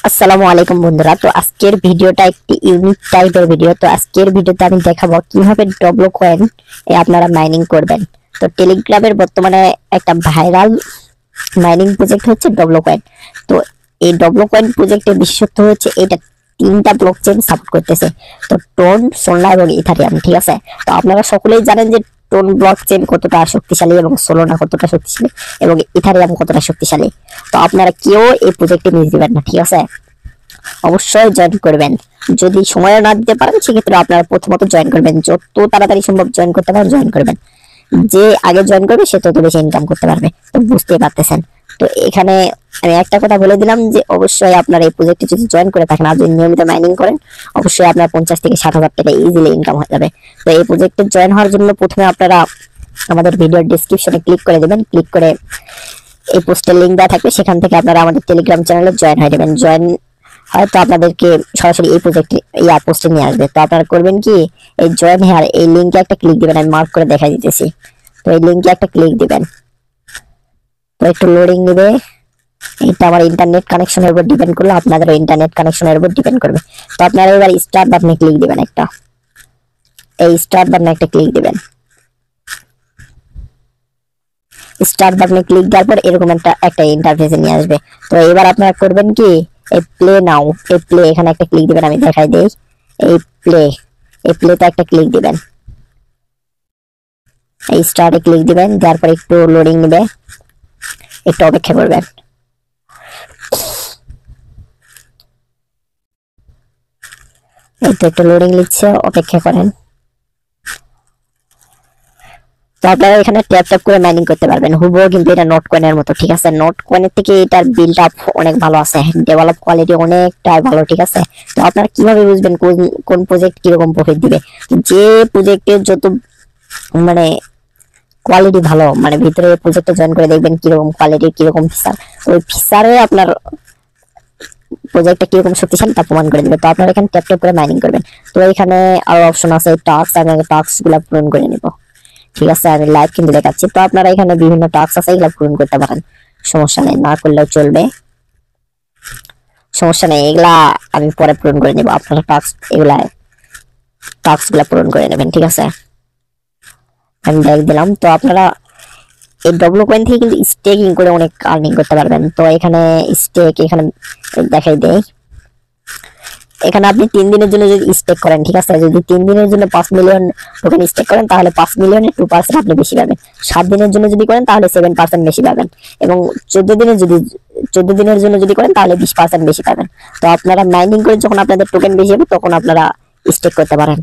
আসসালামু আলাইকুম বন্ধুরা। তো আজকের ভিডিওটা একটি ইউনিক টাইপের ভিডিও। তো আজকের ভিডিওতে আমি দেখাবো কিভাবে ডবলো কয়েন আপনারা মাইনিং করবেন। তো টেলিগ্রামের বর্তমানে একটা ভাইরাল মাইনিং প্রজেক্ট হচ্ছে ডবলো কয়েন। তো এই ডবলো কয়েন প্রজেক্টের বিশেষত্ব হচ্ছে এটা তিনটা ব্লকচেন সাপোর্ট করতেছে। তো টোন, সোলনা এবং ইথারিয়াম, ঠিক আছে। তো আপনারা সকলেই জানেন যে টোন ব্লকচেন কতটা শক্তিশালী এবং সোলনা কতটা শক্তিশালী এবং ইথারিয়াম কতটা শক্তিশালী। তো আপনারা কেউ এই প্রজেক্টে মিস দিবেন না, ঠিক আছে। অবশ্যই জয়েন করবেন। যদি সময় না দিতে পারেন সেক্ষেত্রে আপনারা প্রথমত জয়েন করবেন, যত তাড়াতাড়ি সম্ভব জয়েন করতে পারেন জয়েন করবেন। যে আগে জয়েন করবে সে তত বেশি ইনকাম করতে পারবে। তো বুঝতেই পারতেছেন। তো এখানে আমি একটা কথা বলে দিলাম যে অবশ্যই আপনারা এই প্রজেক্টে যদি জয়েন করে থাকেন আর যদি নিয়মিত মাইনিং করেন অবশ্যই আপনার 50 থেকে 60,000 টাকা ইজিলি ইনকাম হয়ে যাবে। তো এই প্রজেক্টে জয়েন হওয়ার জন্য প্রথমে আপনারা আমাদের ভিডিওর ডেসক্রিপশনে ক্লিক করে দেবেন। ক্লিক করে এই পোস্টের লিংক দেওয়া থাকবে, সেখান থেকে আপনারা আমাদের টেলিগ্রাম চ্যানেলে জয়েন হয়ে যাবেন। জয়েন হয়তো আপনাদেরকে সরাসরি এই প্রজেক্টে পোস্টে নিয়ে আসবে। তো আপনারা করবেন কি, এই জয়েন হেয়ার এই লিংকে একটা ক্লিক দিবেন। আমি মার্ক করে দেখা দিতেছি। তো এই লিংকে একটা ক্লিক দিবেন। তো একটু লোডিং নেবে। এটা আমার ইন্টারনেট কানেকশনের উপর ডিপেন্ড করলে আপনাদেরও ইন্টারনেট কানেকশনের উপর ডিপেন্ড করবে। তো আপনারা এবার স্টার্ট বাটনে ক্লিক দিবেন। এই স্টার্ট বাটনে একটা ক্লিক দিবেন। স্টার্ট বাটনে ক্লিক দেওয়ার পর এরকম একটা ইন্টারফেসে নিয়ে আসবে। তো এবার আপনারা করবেন কি, এই প্লে নাও, এই প্লে এখানে একটা ক্লিক দিবেন। আমি দেখাই দেই। এই প্লেতে একটা ক্লিক দিবেন। এই স্টার্টে ক্লিক দিবেন, দেওয়ার পর একটু লোডিং নেবে, একটু অপেক্ষা করবেন। এই তো একটু লোডিং নিচ্ছে, অপেক্ষা করেন। তো আপনারা এখানে ট্যাপ ট্যাপ করে মাইনিং করতে পারবেন হুবহু, কিন্তু এটা নোট কয়েনের মতো, ঠিক আছে। নোট কয়েনের থেকে এটার বিল্ড আপ অনেক ভালো আছে, ডেভেলপ কোয়ালিটি অনেকটাই ভালো, ঠিক আছে। তো আপনারা কিভাবে বুঝবেন কোন প্রজেক্ট কিরকম প্রফিট দিবে? যে প্রজেক্টের যত মানে কোয়ালিটি ভালো, মানে ভিতরে প্রজেক্টে জয়েন করে দেখবেন কিরকম কোয়ালিটি, কিরকম ফিচার, ওই ফিচারে আপনার প্রজেক্টটা কিরকম শক্তিশালী তা প্রমাণ করে দিবে। তো আপনারা এখানে ট্যাপ ট্যাপ করে মাইনিং করবেন। তো এখানে আরো অপশন আছে টাস্ক, আমি আগে টাস্ক গুলা পূরণ করে নিব, ঠিক আছে। আমি লাইভ কিন্তু দেখাচ্ছি। তো আপনারা এখানে বিভিন্ন টাস্ক আছে, এগুলা পূরণ করতে পারেন, সমস্যা নেই, না করলেও চলবে, সমস্যা নেই। এগুলা আমি পরে পূরণ করে নিব। আপনারা টাস্ক গুলা পূরণ করে নেবেন, ঠিক আছে। আমি দেখ দিলাম। তো আপনারা এই ডবলো কয়েন থেকে কিন্তু স্টেকিং করে অনেক আর্নিং করতে পারবেন। তো এখানে স্টেক এখানে দেখাই দেই। এখানে আপনি 3 দিনের জন্য যদি স্টেক করেন, ঠিক আছে, যদি 3 দিনের জন্য 5 মিলিয়ন টোকেন স্টেক করেন তাহলে 5 মিলিয়নের 2% আপনি বেশি পাবেন। 7 দিনের জন্য যদি করেন তাহলে 7% বেশি পাবেন এবং 14 দিনের জন্য যদি করেন তাহলে 20% বেশি পাবেন। তো আপনারা মাইনিং করে যখন আপনাদের টোকেন বেশি হবে তখন আপনারা স্টেক করতে পারেন।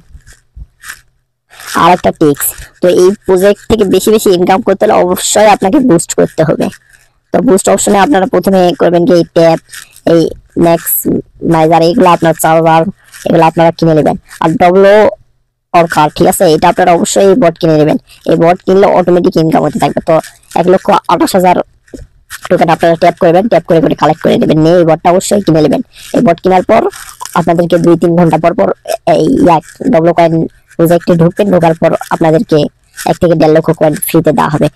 আর একটা টিপস, তো এই প্রজেক্ট থেকে বেশি বেশি ইনকাম করতে হলে অবশ্যই আপনাকে বুস্ট করতে হবে। তো বুস্ট অপশনে আপনারা প্রথমে করবেন কি, এই ট্যাপ, এই ম্যাক্স মাইজার, এগুলো আপনার চার্জার, এগুলো আপনারা কিনে নেবেন। আর ডবলো অর্কার, ঠিক আছে, এটা আপনারা অবশ্যই এই বট কিনে নেবেন। এই বট কিনলে অটোমেটিক ইনকাম হতে থাকবে। তো 1,28,000 টোকেন আপনারা ট্যাপ করবেন, ট্যাপ করে করে কালেক্ট করে নেবেন। নিয়ে এই বটটা অবশ্যই কিনে নেবেন। এই বট কেনার পর আপনাদেরকে 2-3 ঘন্টা পর পর এই ডবলো কয়েন প্রজেক্টে ঢুকবেন। ঢোকার পর আপনাদেরকে 1 থেকে 1.5 লক্ষ কয়েন ফ্রিতে দেওয়া হবে।